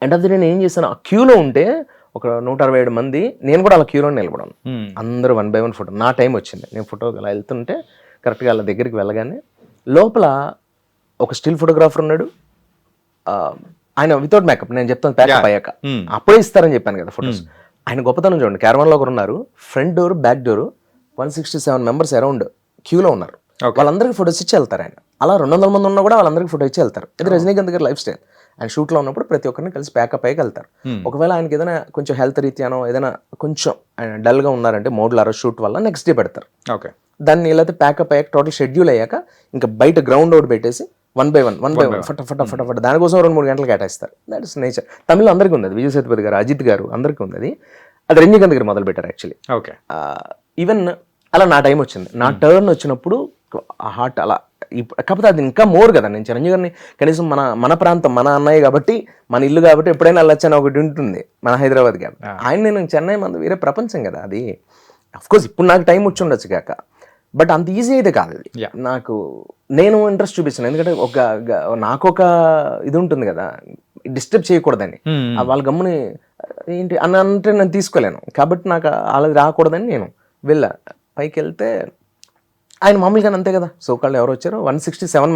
End of the day నేను ఏం చేశాను, ఆ క్యూలో ఉంటే ఒక 167 మంది, నేను కూడా అలా క్యూలో నిలబడాను. అందరూ 1 by 1 ఫోటో. నా టైం వచ్చింది, నేను ఫోటోకి అలా వెళ్తుంటే కరెక్ట్గా వాళ్ళ దగ్గరికి వెళ్ళగానే లోపల ఒక స్టిల్ ఫోటోగ్రాఫర్ ఉన్నాడు. ఆయన వితౌట్ మేకప్, నేను చెప్తాను ప్యాకప్ అయ్యాక అప్పుడే ఇస్తారని చెప్పాను కదా ఫొటోస్. ఆయన గొప్పతనం చూడండి, క్యారవాన్లో ఒకరు ఉన్నారు, front door back door 167 members around క్యూలో ఉన్నారు. వాళ్ళందరికీ ఫోటోస్ ఇచ్చి వెళ్తారు ఆయన. అలా 200 మంది ఉన్నా కూడా వాళ్ళందరికీ ఫోటో ఇచ్చి వెళ్తారు. ఇది రజనీకాంత్ గారి లైఫ్ స్టైల్. ఆయన షూట్లో ఉన్నప్పుడు ప్రతి ఒక్కరిని కలిసి ప్యాకప్ అయ్యి వెళ్తారు. ఒకవేళ ఆయనకి ఏదైనా కొంచెం హెల్త్ రీత్యానో ఏదైనా కొంచెం ఆయన డల్గా ఉన్నారంటే మోడ్లారో షూట్ వల్ల నెక్స్ట్ డే పెడతారు. ఓకే, దాన్ని ఇలా ప్యాకప్ అయ్యాక టోటల్ షెడ్యూల్ అయ్యాక ఇంకా బయట గ్రౌండ్ అవుట్ పెట్టేసి 1 by 1 ఫట దానికోసం 2-3 గంటలు కేటాయిస్తారు. That is nature. తమిళ్ అందరికీ ఉంది అది, విజయ్ సేతుపతి గారు, అజిత్ గారు అందరికీ ఉంది అది. అది రజనీకాంత్ గారు మొదలు పెట్టారు యాక్చువల్లీ. ఓకే, ఈవెన్ అలా నా టైం వచ్చింది, నా టర్న్ వచ్చినప్పుడు హార్ట్ అలా. కాకపోతే అది ఇంకా మోర్ కదా, నేను చిరంజీవి గారిని కనీసం మన ప్రాంతం, మన అన్నయ్య కాబట్టి, మన ఇల్లు కాబట్టి ఎప్పుడైనా వెళ్ళొచ్చని ఒకటి ఉంటుంది, మన హైదరాబాద్ కాబట్టి. ఆయన నేను చెన్నై మంది వేరే ప్రపంచం కదా అది. అఫ్కోర్స్ ఇప్పుడు నాకు టైం వచ్చి ఉండొచ్చు కాక, బట్ అంత ఈజీ అయితే కాదు అది. నాకు నేను ఇంట్రెస్ట్ చూపించాను, ఎందుకంటే నాకు ఒక ఇది ఉంటుంది కదా, డిస్టర్బ్ చేయకూడదని. వాళ్ళ గమ్ముని ఏంటి అని అంటే నేను తీసుకోలేను, కాబట్టి నాకు వాళ్ళది రాకూడదని నేను వెళ్ళా. పైకి వెళ్తే ఆయన మామూలుగా అంతే కదా, సోకాళ్ళు ఎవరు వచ్చారు 167